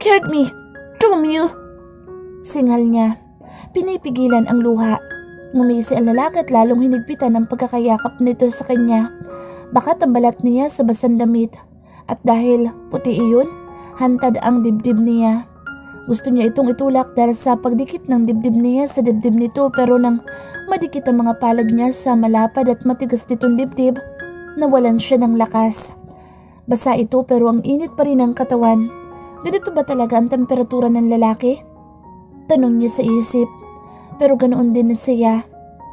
scared me. Damn you! Singhal niya. Pinipigilan ang luha. Ngumisi ang lalaki at lalong hinigpitan ang pagkakayakap nito sa kanya. Baka tambalat niya sa basang damit. At dahil puti iyon, hantad ang dibdib niya. Gusto niya itong itulak dahil sa pagdikit ng dibdib niya sa dibdib nito, pero nang madikit ang mga palad niya sa malapad at matigas nitong dibdib, nawalan siya ng lakas. Basa ito pero ang init pa rin ng katawan. Ganito ba talaga ang temperatura ng lalaki? Tanong niya sa isip. Pero ganoon din siya.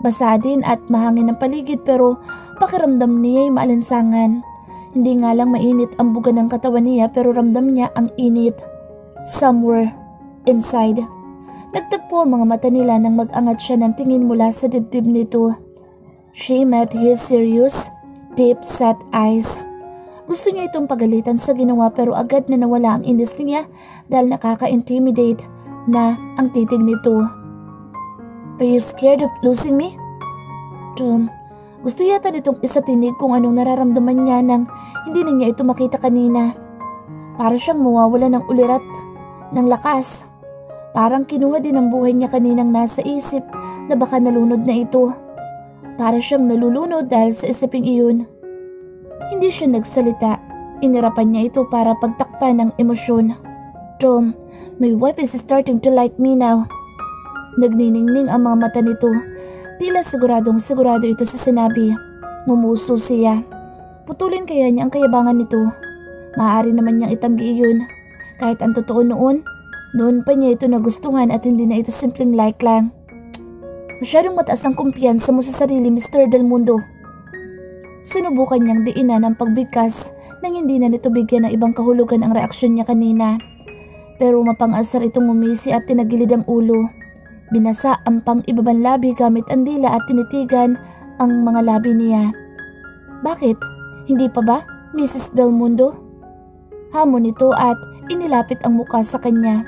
Basa din at mahangin ang paligid pero pakiramdam niya ay maalinsangan. Hindi nga lang mainit ang buga ng katawan niya pero ramdam niya ang init. Somewhere inside. Nagtagpo ang mga mata nila nang mag-angat siya ng tingin mula sa dibdib nito. She met his serious, deep-set eyes. Gusto niya itong pagalitan sa ginawa pero agad na nawala ang inis niya dahil nakaka-intimidate na ang titig nito. Are you scared of losing me? Tom, gusto yata nitong isatinig kung anong nararamdaman niya nang hindi na niya ito makita kanina. Para siyang mawawala ng ulirat, ng lakas. Parang kinuha din ang buhay niya kaninang nasa isip na baka nalunod na ito. Para siyang nalulunod dahil sa isiping iyon. Hindi siya nagsalita. Inirapan niya ito para pagtakpan ng emosyon. Tom, my wife is starting to like me now. Nagniningning ang mga mata nito. Tila siguradong sigurado ito sa sinabi. Mumuso siya. Putulin kaya niya ang kayabangan nito. Maaari naman niyang itanggi iyon. Kahit ang totoo noon pa niya ito nagustuhan at hindi na ito simpleng like lang. Masyadong mataas ang kumpiyansa mo sa sarili, Mr. Del Mundo. Sinubukan niyang diinan ang pagbigkas nang hindi na nito bigyan ng ibang kahulugan ang reaksyon niya kanina. Pero mapang-asar itong ngumisi at tinagilid ang ulo. Binasa ang pang-ibabang labi gamit ang dila at tinitigan ang mga labi niya. Bakit? Hindi pa ba, Mrs. Del Mundo? Hamon nito at inilapit ang muka sa kanya.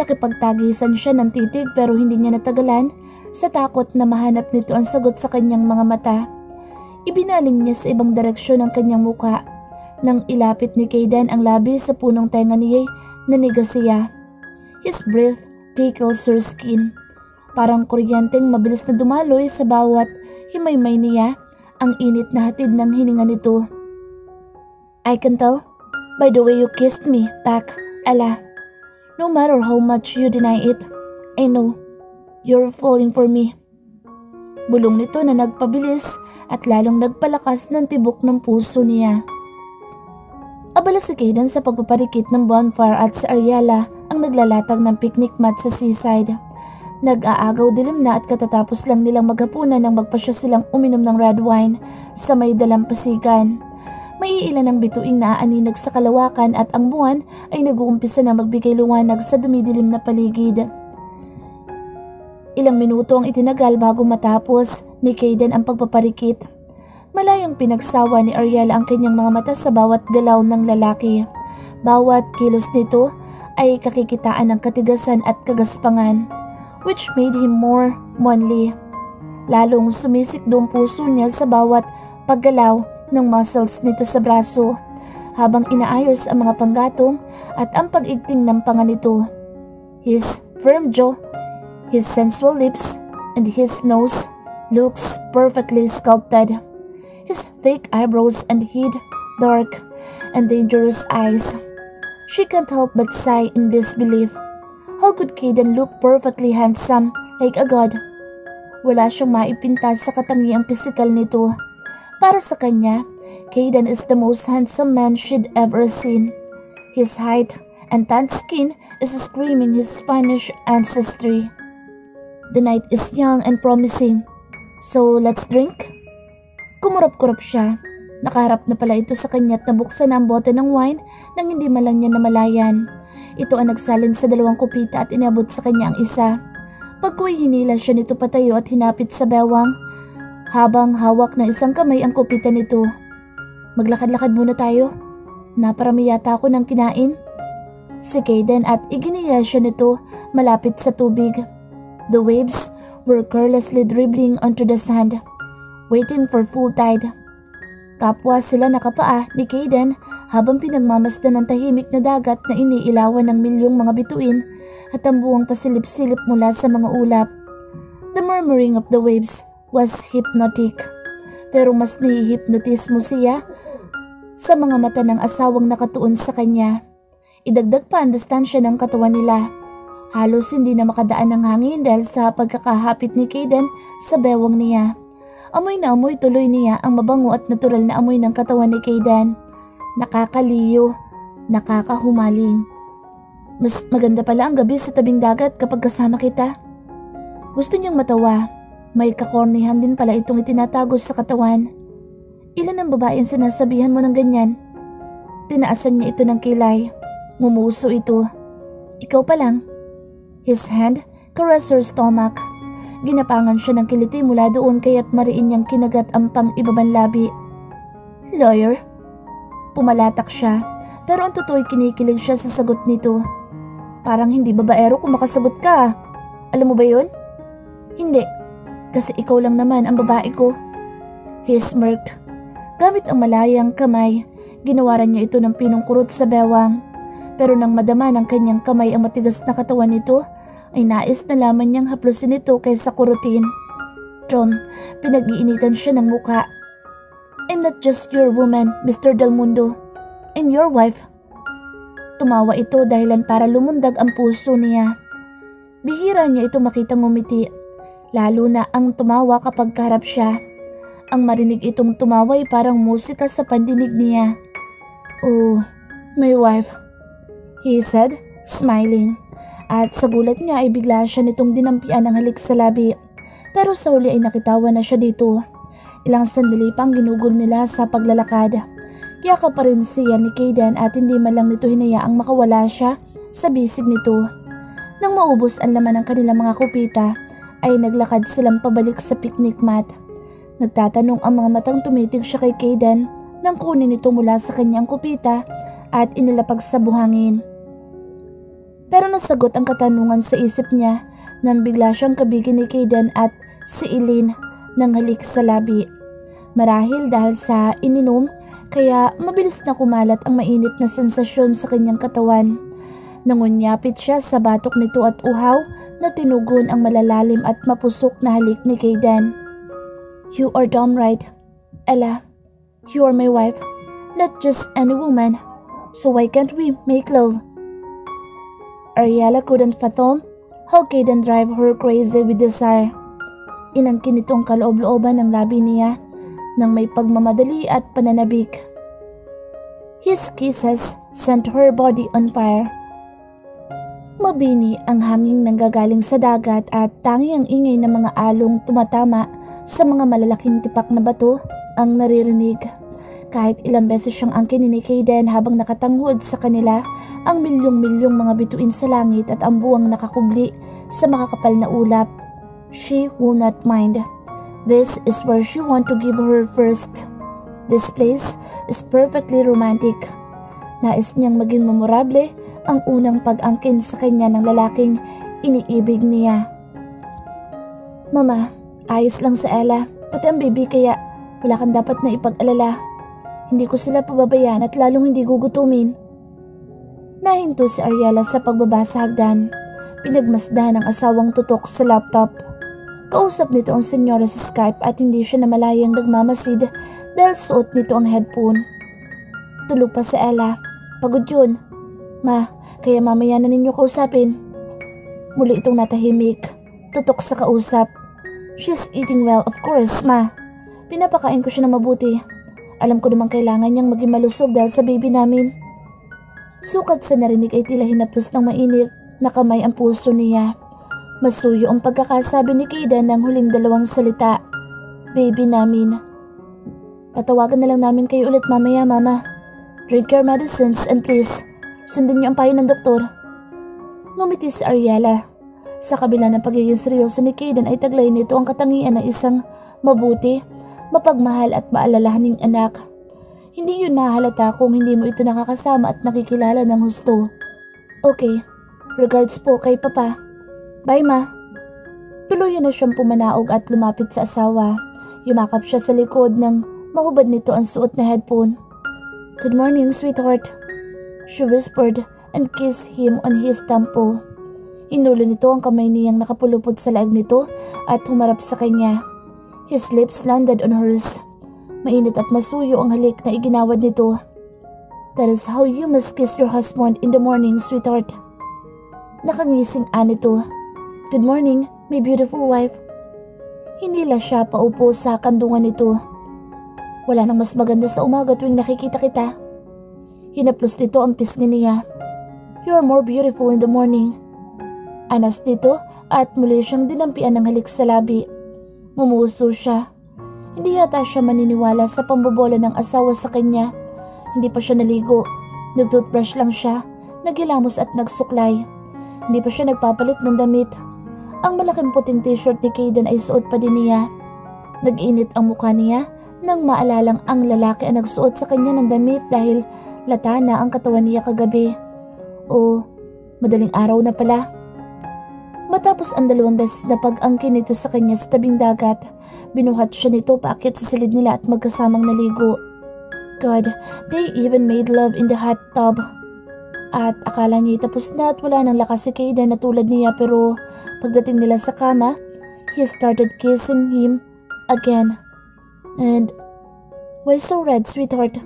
Nakipagtagisan siya ng titig pero hindi niya natagalan sa takot na mahanap nito ang sagot sa kanyang mga mata. Ibinaling niya sa ibang direksyon ang kanyang muka. Nang ilapit ni Kayden ang labi sa punong tenga niya, nanigas siya. His breath tickles her skin. Parang kuryenteng mabilis na dumaloy sa bawat himaymay niya ang init na hatid ng hininga nito. I can tell by the way you kissed me back, Ella. No matter how much you deny it, I know you're falling for me. Bulong nito na nagpabilis at lalong nagpalakas ng tibok ng puso niya. Abala si Kayden sa pagpaparikit ng bonfire at si Ariella ang naglalatag ng picnic mat sa seaside. Nag-aagaw dilim na at katatapos lang nilang maghapunan nang magpasya silang uminom ng red wine sa may dalampasigan. May ilan ang bituing naaaninag sa kalawakan at ang buwan ay nag-uumpisa na magbigay liwanag sa dumidilim na paligid. Ilang minuto ang itinagal bago matapos ni Kayden ang pagpaparikit. Malayang pinagsawa ni Ariella ang kanyang mga mata sa bawat galaw ng lalaki. Bawat kilos nito ay kakikitaan ng katigasan at kagaspangan, which made him more manly. Lalong sumisikdo ang puso niya sa bawat paggalaw ng muscles nito sa braso, habang inaayos ang mga panggatong at ang pag-igting ng panga nito. His firm jaw, his sensual lips, and his nose looks perfectly sculpted. His thick eyebrows and hid, dark, and dangerous eyes. She can't help but sigh in disbelief. How could Kayden look perfectly handsome like a god? Wala siyang maipintas sa katangiang pisikal nito. Para sa kanya, Kayden is the most handsome man she'd ever seen. His height and tanned skin is screaming his Spanish ancestry. The night is young and promising, so let's drink? Kumurap-kurap siya. Nakaharap na pala ito sa kanya at nabuksan ang bote ng wine nang hindi man lang niya namalayan. Ito ang nagsalin sa 2 kupita at inabot sa kanya ang isa. Pagku'y hinila siya nito patayo at hinapit sa bewang habang hawak ng isang kamay ang kupita nito. Maglakad-lakad muna tayo. Naparami yata ako ng kinain. Si Kayden at iginiya siya nito malapit sa tubig. The waves were carelessly dribbling onto the sand, waiting for full tide. Kapwa sila nakapaa ni Kayden habang pinagmamasdan ng tahimik na dagat na iniilawan ng milyong mga bituin at ang buwang pasilip-silip mula sa mga ulap. The murmuring of the waves was hypnotic, pero mas nahihipnotismo siya sa mga mata ng asawang nakatuon sa kanya. Idagdag pa ang distansya ng katawan nila. Halos hindi na makadaan ng hangin dahil sa pagkakahapit ni Kayden sa bewang niya. Amoy na amoy tuloy niya ang mabango at natural na amoy ng katawan ni Kayden. Nakakaliyo, nakakahumaling. Mas maganda pala ang gabi sa tabing dagat kapag kasama kita. Gusto niyang matawa. May kakornihan din pala itong itinatago sa katawan. Ilan ang babae ang sinasabihan mo ng ganyan? Tinaasan niya ito ng kilay. Ngumuso ito. Ikaw pa lang. His hand caressed her stomach. Ginapangan siya ng kiliti mula doon kaya't mariin niyang kinagat ang pang-ibabang labi. Lawyer? Pumalatak siya, pero ang totoo'y kinikilig siya sa sagot nito. Parang hindi babaero kung makasagot ka. Alam mo ba yun? Hindi, kasi ikaw lang naman ang babae ko. He smirked. Gamit ang malayang kamay, ginawaran niya ito ng pinungkurot sa bewang. Pero nang madama ng kanyang kamay ang matigas na katawan nito, ay nais na lamang niyang haplusin ito kaysa kurutin. Tom, pinag-iinitan siya ng muka. I'm not just your woman, Mr. Del Mundo. I'm your wife. Tumawa ito dahilan para lumundag ang puso niya. Bihira niya ito makitang ngumiti, lalo na ang tumawa kapag kaharap siya. Ang marinig itong tumawa ay parang musika sa pandinig niya. Oh, my wife, he said, smiling. At sa gulat niya ay bigla siya nitong dinampian ng halik sa labi. Pero sa huli ay nakitawa na siya dito. Ilang sandali pang ginugol nila sa paglalakad. Yakap pa rin siya ni Kayden at hindi man lang nito hinayaang makawala siya sa bisig nito. Nang maubos ang laman ng kanilang mga kupita, ay naglakad silang pabalik sa picnic mat. Nagtatanong ang mga matang tumitig siya kay Kayden nang kunin ito mula sa kanyang kupita at inilapag sa buhangin. Pero nasagot ang katanungan sa isip niya nang bigla siyang kabigin ni Kayden at si Eileen ng halik sa labi. Marahil dahil sa ininom, kaya mabilis na kumalat ang mainit na sensasyon sa kanyang katawan. Nangunyapit siya sa batok nito at uhaw na tinugon ang malalalim at mapusok na halik ni Kayden. You are damn right, Ella. You are my wife, not just any woman. So why can't we make love? Ariella couldn't fathom how Kayden drive her crazy with desire. Inangkin nitong kaloob-looban ng labi niya nang may pagmamadali at pananabik. His kisses sent her body on fire. Mabini ang hangin nanggagaling sa dagat at tanging ang ingay ng mga along tumatama sa mga malalaking tipak na bato ang naririnig. Kahit ilang beses siyang angkinin ni Kayden habang nakatanghod sa kanila ang milyong-milyong mga bituin sa langit at ang buwang nakakubli sa makakapal na ulap. She will not mind. This is where she want to give her first. This place is perfectly romantic. Nais niyang maging memorable ang unang pag-angkin sa kanya ng lalaking iniibig niya. Mama, ayos lang sa Ella, pati ang baby kaya wala kang dapat na ipag-alala. Hindi ko sila pababayaan at lalong hindi gugutumin. Nahinto si Ariella sa pagbaba sa hagdan. Pinagmasdan ng asawang tutok sa laptop. Kausap nito ang senyora sa Skype at hindi siya namalayang nagmamasid dahil suot nito ang headphone. Tulog pa si Ella. Pagod yun. Ma, kaya mamaya na ninyo kausapin. Muli itong natahimik. Tutok sa kausap. She's eating well, of course, ma. Pinapakain ko siya na mabuti. Alam ko namang kailangan niyang maging malusog dahil sa baby namin. Sukat sa narinig ay tila hinaplos ng mainit na kamay ang puso niya. Masuyo ang pagkakasabi ni Kayden ng huling dalawang salita. Baby namin. Tatawagan na lang namin kayo ulit mamaya, mama. Drink your medicines and please, sundin niyo ang payo ng doktor. Ngumiti si Ariella. Sa kabila ng pagiging seryoso ni Kayden ay taglay nito ang katangian ng isang mabuti, mapagmahal at maalalahaning anak. Hindi yun mahalata kung hindi mo ito nakakasama at nakikilala ng husto. Okay, regards po kay Papa. Bye, ma. Tuluyan na siyang pumanaog at lumapit sa asawa. Yumakap siya sa likod ng Mahubad nito ang suot na headphone. "Good morning, sweetheart," she whispered and kissed him on his temple. Inulo nito ang kamay niyang nakapulupod sa laag nito at humarap sa kanya. His lips landed on hers. Mainit at masuyo ang halik na iginawad nito. "That is how you must kiss your husband in the morning, sweetheart." Nakangising nito. "Good morning, my beautiful wife." Hinila siya paupo sa kandungan nito. "Wala nang mas maganda sa umaga tuwing nakikita kita." Hinaplos nito ang pisngi niya. "You are more beautiful in the morning." Anas nito at muli siyang dinampian ng halik sa labi. Mumuso siya. Hindi yata siya maniniwala sa pambobola ng asawa sa kanya. Hindi pa siya naligo. Nag-toothbrush lang siya, naghilamos at nagsuklay. Hindi pa siya nagpapalit ng damit. Ang malaking puting t-shirt ni Kayden ay suot pa din niya. Nag-init ang mukha niya nang maalalang ang lalaki ang nagsuot sa kanya ng damit dahil lata na ang katawan niya kagabi. O, madaling araw na pala. Matapos ang 2 beses na pag-angkin nito sa kanya sa tabing dagat, binuhat siya nito paakyat sa silid nila at magkasamang naligo. God, they even made love in the hot tub. At akala niya tapos na at wala nang lakas si Kayden na tulad niya, pero pagdating nila sa kama, he started kissing him again. And, "Why so red, sweetheart?"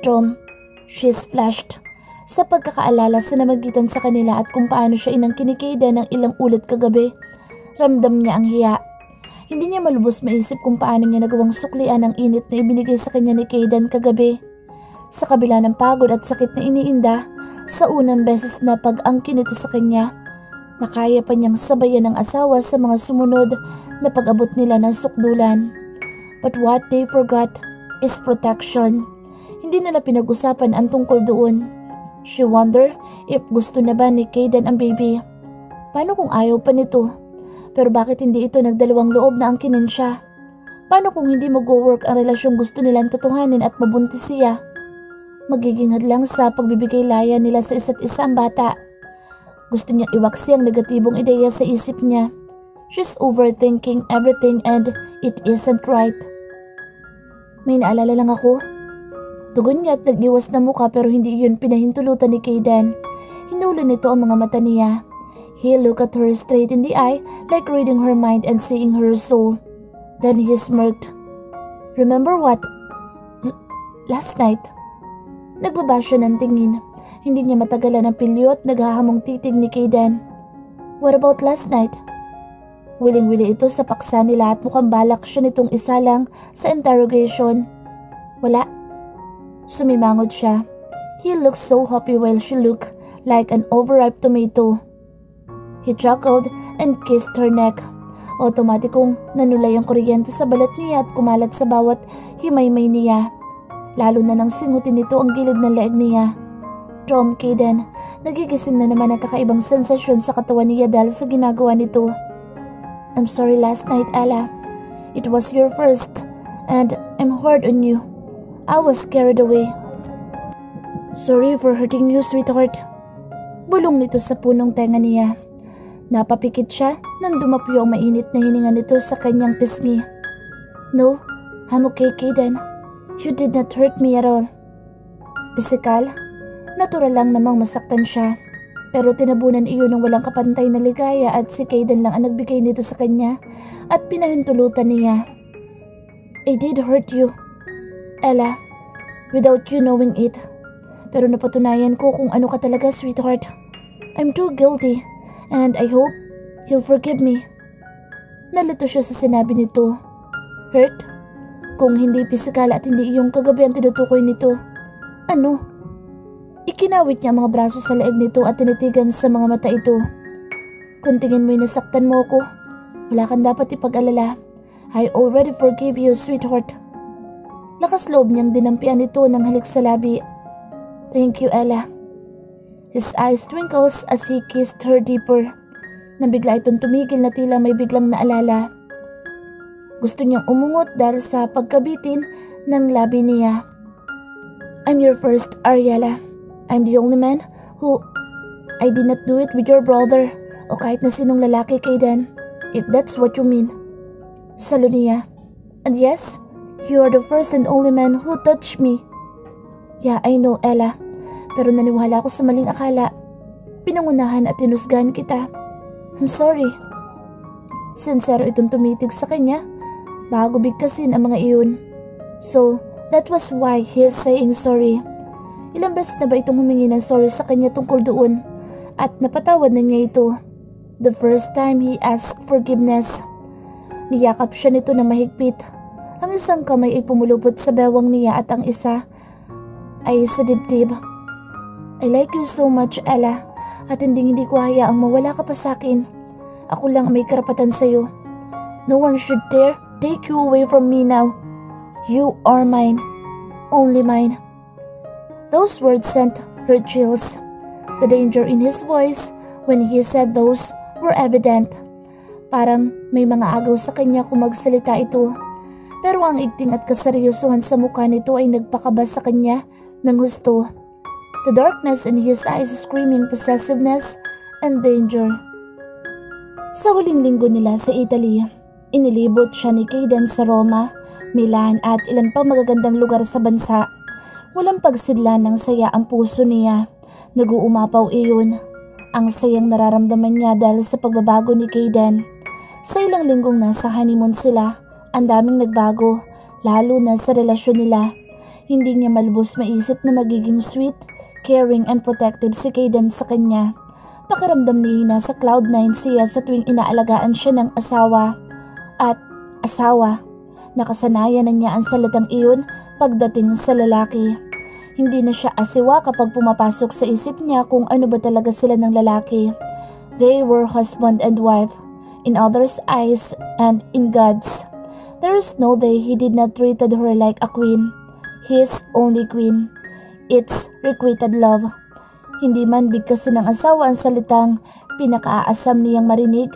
"Tom," she splashed. Sa pagkakaalala sa namagitan sa kanila at kung paano siya inangkin ni Kayden ng ilang ulit kagabi, ramdam niya ang hiya. Hindi niya malubos maisip kung paano niya nagawang suklian ang init na ibinigay sa kanya ni Kayden kagabi. Sa kabila ng pagod at sakit na iniinda, sa unang beses na pag-angkin nito sa kanya, nakaya pa niyang sabayan ng asawa sa mga sumunod na pag-abot nila ng sukdulan. But what they forgot is protection. Hindi nila pinag-usapan ang tungkol doon. She wondered if gusto na ba ni Kayden ang baby. Paano kung ayaw pa nito? Pero bakit hindi ito nagdalawang loob na angkinin siya? Paano kung hindi mag-work ang relasyong gusto nilang tutuhanin at mabuntis siya? Magiging hadlang sa pagbibigay laya nila sa isa't isa ang bata. Gusto niya iwaksi ang negatibong ideya sa isip niya. She's overthinking everything and it isn't right. "May naalala lang ako." Tugon niya at nag-iwas na muka, pero hindi yun pinahintulutan ni Kayden. Hinulo nito ang mga mata niya. He looked at her straight in the eye, like reading her mind and seeing her soul. Then he smirked. "Remember what? Last night?" Nagbaba siya ng tingin. Hindi niya matagalan ang pilyo at naghahamong titig ni Kayden. "What about last night?" Wiling-wili ito sa paksa nila at mukhang balak siya nitong isalang sa interrogation. "Wala." Sumimangot siya. He looked so happy while she looked like an overripe tomato. He chuckled and kissed her neck. Otomatikong nanulay ang kuryente sa balat niya at kumalat sa bawat himaymay niya. Lalo na nang singutin nito ang gilid ng leeg niya. Tom, Kayden, nagigising na naman ang kakaibang sensasyon sa katawan niya dahil sa ginagawa nito. "I'm sorry last night, Ella. It was your first, and I'm hard on you. I was carried away." "Sorry for hurting you, sweetheart." Bulong nito sa punong tenga niya. Napapikit siya nang dumapyo ang mainit na hininga nito sa kanyang pisngi. "No, I'm okay, Kayden. You did not hurt me at all." Pisikal, natural lang namang masaktan siya. Pero tinabunan iyon ng walang kapantay na ligaya at si Kayden lang ang nagbigay nito sa kanya at pinahintulutan niya. "I did hurt you, Ella, without you knowing it. Pero napatunayan ko kung ano ka talaga, sweetheart. I'm too guilty and I hope you'll forgive me." Nalito siya sa sinabi nito. Hurt? Kung hindi pisikal at hindi iyong kagabi ang tinutukoy nito, ano? Ikinawit niya ang mga braso sa leeg nito at tinitigan sa mga mata ito. "Kung tingin mo'y nasaktan mo ako, wala kang dapat ipag-alala. I already forgive you, sweetheart." Lakas loob niyang dinampian ito ng halik sa labi. "Thank you, Ella." His eyes twinkles as he kissed her deeper. Nabigla itong tumigil na tila may biglang naalala. Gusto niyang umungot dahil sa pagkabitin ng labi niya. "I'm your first, Ariella. I'm the only man who... I did not do it with your brother o kahit na sinong lalaki, Kayden, if that's what you mean." Salo niya. "And yes, You're the first and only man who touched me. Yeah, I know, Ella. Pero naniwala ako sa maling akala. Pinangunahan at tinusgahan kita. I'm sorry. Sincero itong tumitig sa kanya bago bigkasin ang mga iyon. So, that was why he is saying sorry. Ilang beses na ba itong humingi ng sorry sa kanya tungkol doon at napatawad na niya ito. The first time he asked forgiveness. Niyakap siya nito na mahigpit. Ang isang kamay ay pumulupot sa bewang niya at ang isa ay sa dibdib. I like you so much, Ella, at hindi ko hayaang mawala ka pa sa akin. Ako lang may karapatan sa'yo. No one should dare take you away from me now. You are mine. Only mine. Those words sent her chills. The danger in his voice when he said those were evident. Parang may mga agaw sa kanya kung magsalita ito. Pero ang igting at kaseryosohan sa mukha nito ay nagpakaba sa kanya ng husto. The darkness in his eyes screaming possessiveness and danger. Sa huling linggo nila sa Italy, inilibot siya ni Kayden sa Roma, Milan at ilan pang magagandang lugar sa bansa. Walang pagsidlan ng saya ang puso niya. Nag-uumapaw iyon. Ang sayang nararamdaman niya dahil sa pagbabago ni Kayden. Sa ilang linggong nasa honeymoon sila, ang daming nagbago, lalo na sa relasyon nila. Hindi niya malubos maisip na magiging sweet, caring and protective si Kayden sa kanya. Pakiramdam niya sa cloud9 siya sa tuwing inaalagaan siya ng asawa. At asawa, nakasanayan na niya ang salitang iyon pagdating sa lalaki. Hindi na siya asiwa kapag pumapasok sa isip niya kung ano ba talaga sila ng lalaki. They were husband and wife, in others' eyes and in God's. There is no day he did not treated her like a queen, his only queen. It's requited love. Hindi man bigkasin ng asawa ang salitang pinakaasam niyang marinig,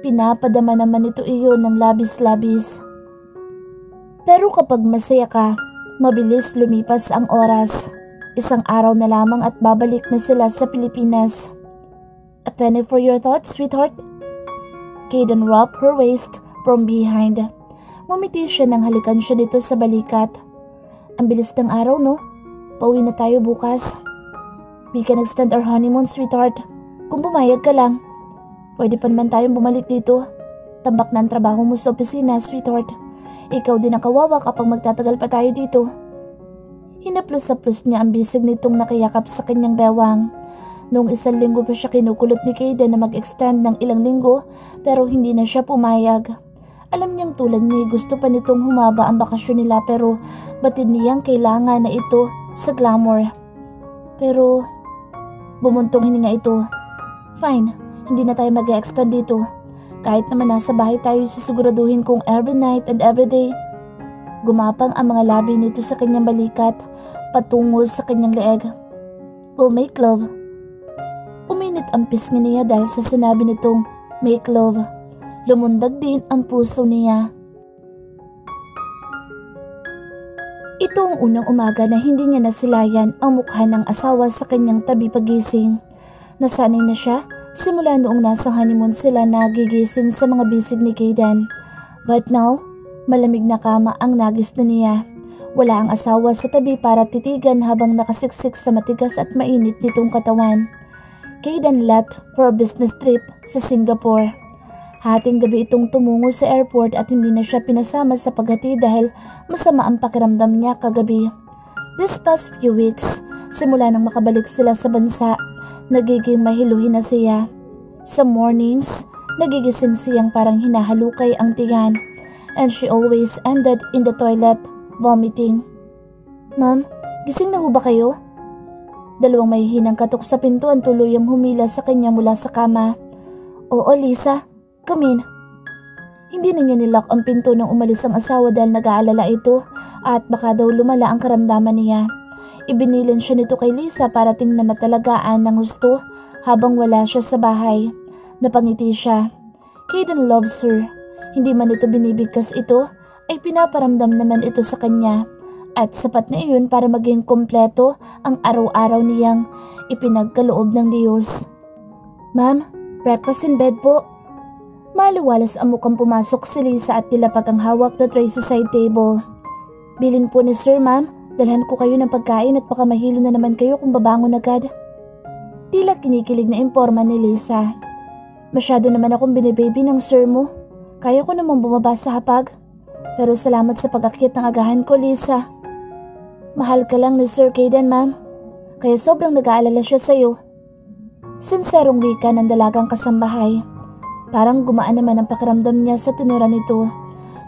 pinapadama naman ito iyon ng labis-labis. Pero kapag masaya ka, mabilis lumipas ang oras. Isang araw na lamang at babalik na sila sa Pilipinas. A penny for your thoughts, sweetheart? Kayden wrapped her waist from behind. Ngumiti siya nang halikan siya nito sa balikat. Ang bilis ng araw, no? Pauwi na tayo bukas. We can extend our honeymoon, sweetheart. Kung pumayag ka lang. Pwede pa naman tayong bumalik dito. Tambak na ang trabaho mo sa opisina, sweetheart. Ikaw din ang kawawa kapag magtatagal pa tayo dito. Hinaplos-saplos niya ang bisig nitong nakayakap sa kanyang bewang. Noong isang linggo pa siya kinukulot ni Kayden na mag-extend ng ilang linggo pero hindi na siya pumayag. Alam niyang tulad niya gusto pa nitong humaba ang bakasyon nila pero batid niyang kailangan na ito sa glamour. Pero bumuntong hininga ito. Fine, hindi na tayo mag-extend dito. Kahit naman nasa bahay tayo sisiguraduhin kung every night and every day. Gumapang ang mga labi nito sa kanyang balikat patungo sa kanyang leeg. We'll make love. Uminit ang pisngi niya dahil sa sinabi nitong make love. Lumundag din ang puso niya. Ito ang unang umaga na hindi niya nasilayan ang mukha ng asawa sa kanyang tabi pagising. Nasanay na siya simula noong nasa honeymoon sila na gigising sa mga bisig ni Kayden. But now, malamig na kama ang nagis na niya. Wala ang asawa sa tabi para titigan habang nakasiksik sa matigas at mainit nitong katawan. Kayden left for a business trip sa Singapore. Hating gabi itong tumungo sa airport at hindi na siya pinasama sa paghati dahil masama ang pakiramdam niya kagabi. This past few weeks, simula nang makabalik sila sa bansa, nagiging mahiluhin na siya. Sa mornings, nagigising siyang parang hinahalukay ang tiyan and she always ended in the toilet, vomiting. Ma'am, gising na ho ba kayo? Dalawang mahihinang katok sa pinto ang tuluyang humila sa kanya mula sa kama. Oo, Lisa, come in. Hindi na niya nilock ang pinto nang umalis ang asawa dahil nag-aalala ito at baka daw lumala ang karamdaman niya. Ibinilin siya nito kay Lisa para tingnan na talagaan ng gusto habang wala siya sa bahay. Napangiti siya. Kayden loves her. Hindi man ito binibigkas ito, ay pinaparamdam naman ito sa kanya. At sapat na iyon para maging kompleto ang araw-araw niyang ipinagkaloob ng Diyos. Ma'am, breakfast in bed po. Maluwalas ang mukhang pumasok si Lisa at nilapag ang hawak na tray sa side table. Bilin po ni Sir, ma'am. Dalhan ko kayo ng pagkain at baka mahilo na naman kayo kung babangon agad. Tila kinikilig na imporma ni Lisa. Masyado naman akong binibaby ng sir mo. Kaya ko naman bumaba sa hapag. Pero salamat sa pag-akyat ng agahan ko, Lisa. Mahal ka lang ni Sir Caden, ma'am. Kaya sobrang nag-aalala siya sa'yo. Sinserong wika ng dalagang kasambahay. Parang gumaan naman ang pakiramdam niya sa tinira nito.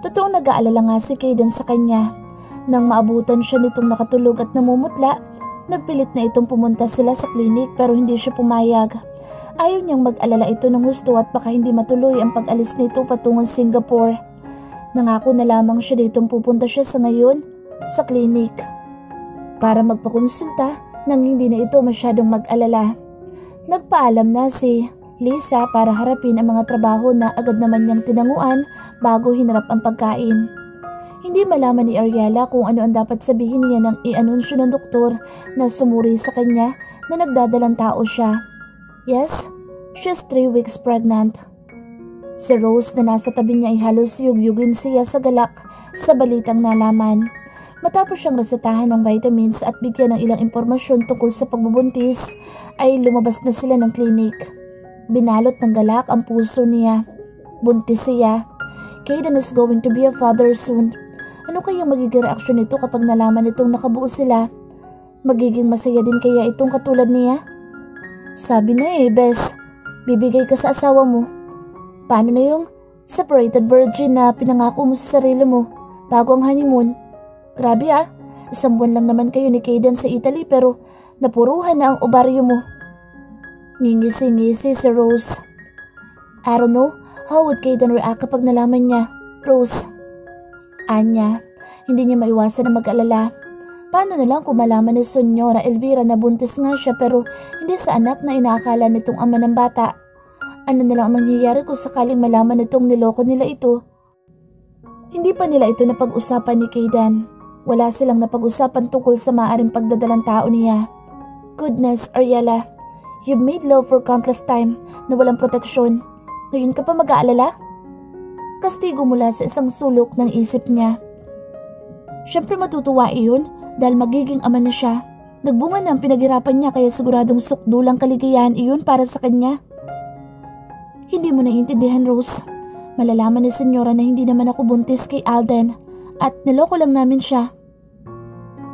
Totoong nag-aalala nga si Caden sa kanya. Nang maabutan siya nitong nakatulog at namumutla, nagpilit na itong pumunta sila sa klinik pero hindi siya pumayag. Ayaw niyang mag-alala ito ng husto at baka hindi matuloy ang pag-alis nito patungong Singapore. Nangako na lamang siya ditong pupunta siya sa ngayon sa klinik para magpakonsulta nang hindi na ito masyadong mag-alala. Nagpaalam na si Lisa para harapin ang mga trabaho na agad naman niyang tinanguan bago hinarap ang pagkain. Hindi malaman ni Ariela kung ano ang dapat sabihin niya nang i-anunsyo ng doktor na sumuri sa kanya na nagdadalang tao siya. Yes, she's 3 weeks pregnant. Si Rose na nasa tabi niya ay halos yugyugin siya sa galak sa balitang nalaman. Matapos siyang resetahan ng vitamins at bigyan ng ilang impormasyon tungkol sa pagbubuntis, ay lumabas na sila ng klinik. Binalot ng galak ang puso niya. Buntis siya. Caden is going to be a father soon. Ano kayang magiging reaksyon nito kapag nalaman nitong nakabuo sila? Magiging masaya din kaya itong katulad niya? Sabi na Bes, bibigay ka sa asawa mo. Paano na yung separated virgin na pinangako mo sa sarili mo bago ang honeymoon? Grabe 1 buwan lang naman kayo ni Caden sa Italy pero napuruhan na ang obaryo mo. Ngingisi-ngisi si Rose. I don't know, how would Caden react kapag nalaman niya? Rose. Anya, hindi niya maiwasan na mag-alala. Paano na lang kung malaman ni Senyora Elvira na buntis nga siya pero hindi sa anak na inaakala nitong ama ng bata? Ano na lang ang mangyayari kung sakaling malaman nitong niloko nila ito? Hindi pa nila ito napag-usapan ni Caden. Wala silang napag-usapan tungkol sa maaaring pagdadalang tao niya. Goodness, Ariela, you've made love for countless time na walang proteksyon. Ngayon ka pa mag-aalala? Kastigo mula sa isang sulok ng isip niya. Siyempre matutuwa iyon dahil magiging ama na siya. Nagbunga na ang pinaghirapan niya kaya siguradong sukdulang kaligayahan iyon para sa kanya. Hindi mo naiintindihan, Rose. Malalaman ni Senyora na hindi naman ako buntis kay Alden at niloko lang namin siya.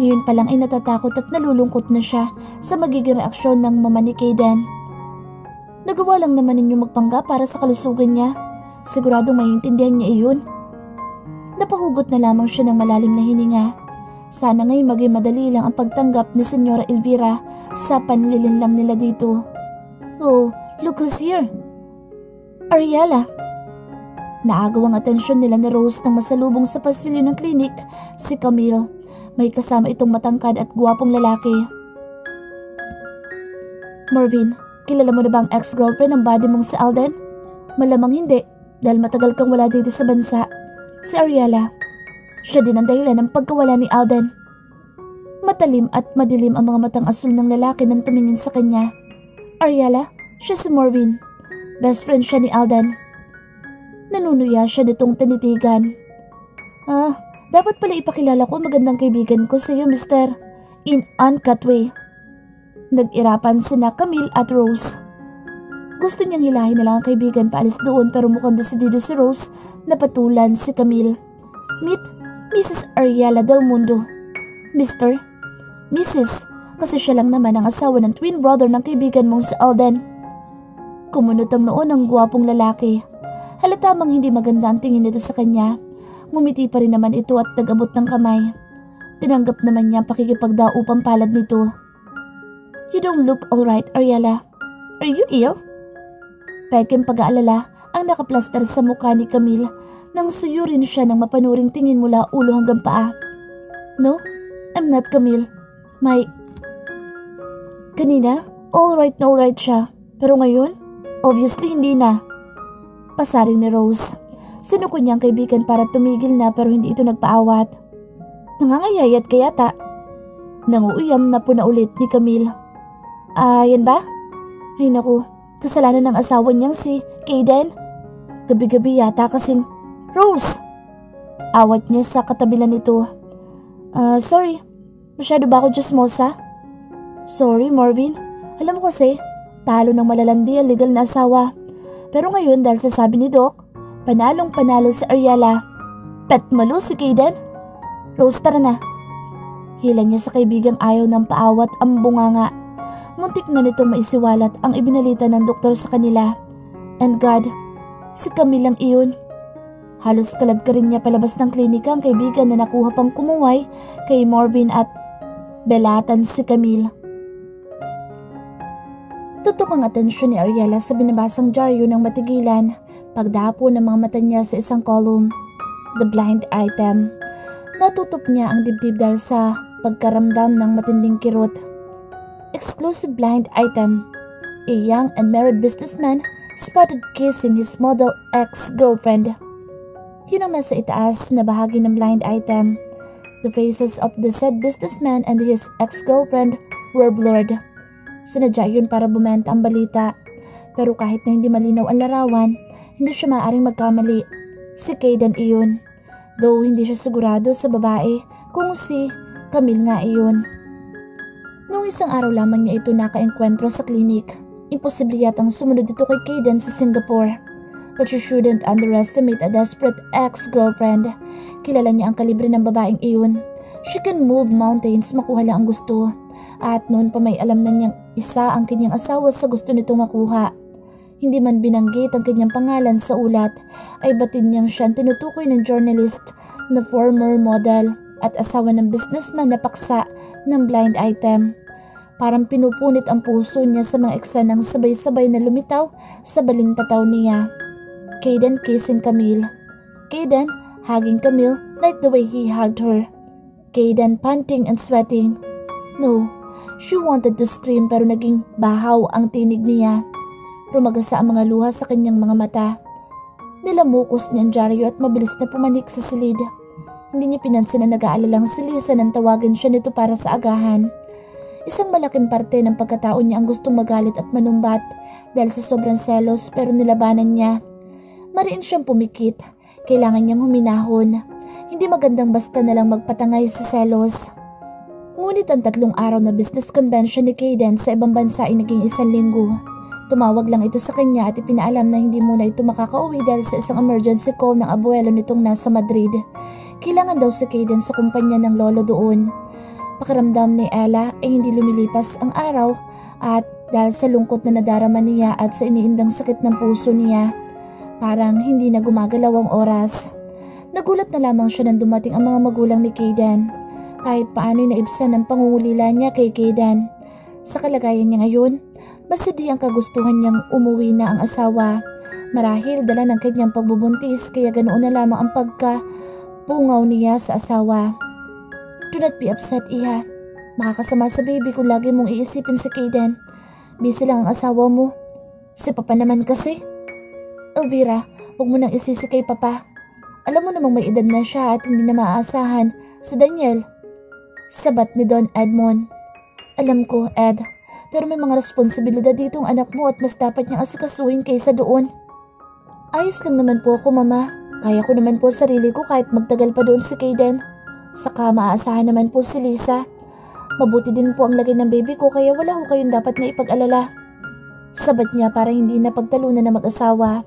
Ngayon pa lang ay natatakot at nalulungkot na siya sa magiging reaksyon ng mama ni Caden. Nagawa lang naman ninyo magpanggap para sa kalusugan niya. Siguradong maiintindihan niya iyon. Napahugot na lamang siya ng malalim na hininga. Sana ngay maging madali lang ang pagtanggap ni Senyora Elvira sa panlilinlang nila dito. Oh, look who's here. Ariela. Naagaw ang atensyon nila ni Rose nang masalubong sa pasilyo ng klinik si Camille. May kasama itong matangkad at guwapong lalaki. Marvin, kilala mo na ba ang ex-girlfriend ng buddy mong si Alden? Malamang hindi. Dahil matagal kang wala dito sa bansa, si Ariela. Siya din ang dahilan ng pagkawala ni Alden. Matalim at madilim ang mga matang asul ng lalaki nang tumingin sa kanya. Ariela, siya si Marvin. Best friend siya ni Alden. Nanunuya siya nitong tinitigan. Dapat pala ipakilala ko magandang kaibigan ko sa iyo, mister. In uncut way. Nag-irapan sina Camille at Rose. Gusto niyang hilahin na lang ang kaibigan paalis doon pero mukhang desidido si Rose na patulan si Camille. Meet Mrs. Ariela Del Mundo. Mr. Mrs. Kasi siya lang naman ang asawa ng twin brother ng kaibigan mong si Alden. Kumunot ang noon ng guwapong lalaki. Halata mang hindi maganda ang tingin nito sa kanya. Ngumiti pa rin naman ito at nag-abot ng kamay. Tinanggap naman niya ang pakikipagdaupang palad nito. You don't look alright, Ariela. Are you ill? Peking pag-aalala ang nakaplaster sa mukha ni Camille nang suyurin siya ng mapanuring tingin mula ulo hanggang paa. No, I'm not Camille. Kanina, alright na alright siya. Pero ngayon, obviously hindi na. Pasaring ni Rose. Sinuko niya ang kaibigan para tumigil na pero hindi ito nagpaawat. Nangangayayat ka yata. Nanguuyam na po na ulit ni Camille. Yan ba? Ay naku. Kasalanan ng asawa niyang si Caden. Gabi-gabi yata kasing Rose. Awat niya sa katabilan nito. Sorry. Masyado ba ako diyosmosa? Sorry, Marvin. Alam mo kasi, talo ng malalandi ang legal na asawa. Pero ngayon dahil sa sabi ni Doc, panalong panalo si Ariela. Pet malo si Kaden. Rose, tara na. Hila niya sa kaibigang ayaw ng paawat ang bunganga. Muntik na nito maisiwalat ang ibinalita ng doktor sa kanila. And God, si Camille lang iyon. Halos kalad ka rin niya palabas ng klinika ang kaibigan na nakuha pang kumuway kay Marvin at belatan si Camille. Tutok ang atensyon ni Ariela sa binabasang dyaryo ng matigilan, pagdapo ng mga mata niya sa isang column. The blind item. Natutop niya ang dibdib dahil sa pagkaramdam ng matinding kirot. Exclusive blind item. A young and married businessman spotted kissing his model ex-girlfriend. Yun ang nasa itaas na bahagi ng blind item. The faces of the said businessman and his ex-girlfriend were blurred. Sinadya yun para bumenta ang balita. Pero kahit na hindi malinaw ang larawan, hindi siya maaaring magkamali. Si Kaden iyon. Though hindi siya sigurado sa babae kung si Camille nga iyon. Noong isang araw lamang niya ito nakaengkwentro sa klinik. Imposible yatang sumunod ito kay Kaden sa Singapore. But you shouldn't underestimate a desperate ex-girlfriend. Kilala niya ang kalibre ng babaeng iyon. She can move mountains, makuha lang ang gusto. At noon pa may alam na niyang isa ang kanyang asawa sa gusto nito makuha. Hindi man binanggit ang kanyang pangalan sa ulat, ay batid niyang siya ang tinutukoy ng journalist na former model at asawa ng businessman na paksa ng blind item. Parang pinupunit ang puso niya sa mga eksenang sabay-sabay na lumitaw sa balintataw niya. Kaden kissing Camille. Kaden hugging Camille like the way he hugged her. Kaden panting and sweating. No, she wanted to scream pero naging bahaw ang tinig niya. Rumagasa ang mga luha sa kanyang mga mata. Nilamukos niya ang dyaryo at mabilis na pumanik sa silid. Hindi niya pinansin na nag-aalalang si Lisa nang tawagan siya nito para sa agahan. Isang malaking parte ng pagkatao niya ang gustong magalit at manumbat dahil sa sobrang selos pero nilabanan niya. Mariin siyang pumikit. Kailangan niyang huminahon. Hindi magandang basta na lang magpatangay sa selos. Ngunit ang 3 araw na business convention ni Kaden sa ibang bansa ay naging 1 linggo. Tumawag lang ito sa kanya at ipinaalam na hindi muna ito makakauwi dahil sa isang emergency call ng abuelo nitong nasa Madrid. Kailangan daw si Kaden sa kumpanya ng lolo doon. Pakiramdam ni Ella ay hindi lumilipas ang araw at dahil sa lungkot na nadarama niya at sa iniindang sakit ng puso niya, parang hindi na gumagalaw ang oras. Nagulat na lamang siya nang dumating ang mga magulang ni Kaden. Kahit paano'y naibsan ang pangungulila niya kay Kaden. Sa kalagayan niya ngayon, basta di ang kagustuhan niyang umuwi na ang asawa. Marahil dala ng kanyang pagbubuntis kaya ganoon na lamang ang pagkapungaw niya sa asawa. Do not be upset, Iha. Makakasama sa baby kung lagi mong iisipin si Kaden. Busy lang ang asawa mo. Si Papa naman kasi. Elvira, huwag mo nang isisi kay Papa. Alam mo namang may edad na siya at hindi na maaasahan si Daniel. Sabat ni Don Edmond. Alam ko, Ed, pero may mga responsibilidad dito ang anak mo at mas dapat niyang asikasuhin kaysa doon. Ayos lang naman po ako, Mama. Kaya ko naman po sarili ko kahit magtagal pa doon si Kaden. Saka maaasahan naman po si Lisa. Mabuti din po ang lagay ng baby ko kaya wala ko kayong dapat na ipag-alala. Sabat niya para hindi na pagtalunan na mag-asawa.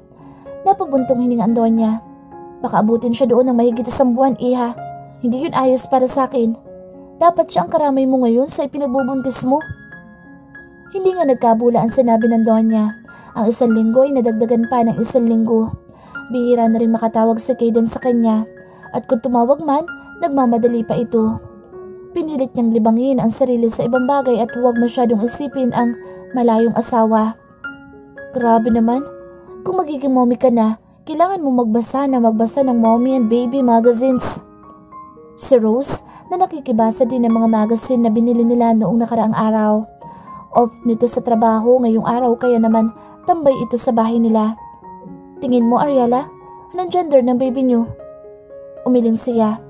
Napabuntong hininga ang Donya. Baka abutin siya doon ng mahigit 1 buwan, Iha. Hindi yun ayos para sa akin. Dapat siya ang karamay mo ngayon sa ipinagbubuntis mo. Hindi nga nagkabula ang sinabi ng Donya. Ang 1 linggo ay nadagdagan pa ng 1 linggo. Bihira na rin makatawag si Kaden sa kanya. At kung tumawag man, nagmamadali pa ito. Pinilit niyang libangin ang sarili sa ibang bagay at huwag masyadong isipin ang malayong asawa. Grabe naman. Kung magiging mommy ka na, kailangan mo magbasa ng mommy and baby magazines. Si Rose na nakikibasa din ng mga magazine na binili nila noong nakaraang araw. Off nito sa trabaho ngayong araw kaya naman tambay ito sa bahay nila. Tingin mo, Ariela, anong gender ng baby niyo? Umiling siya.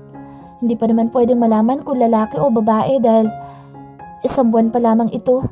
Hindi pa naman pwedeng malaman kung lalaki o babae dahil 1 buwan pa lamang ito.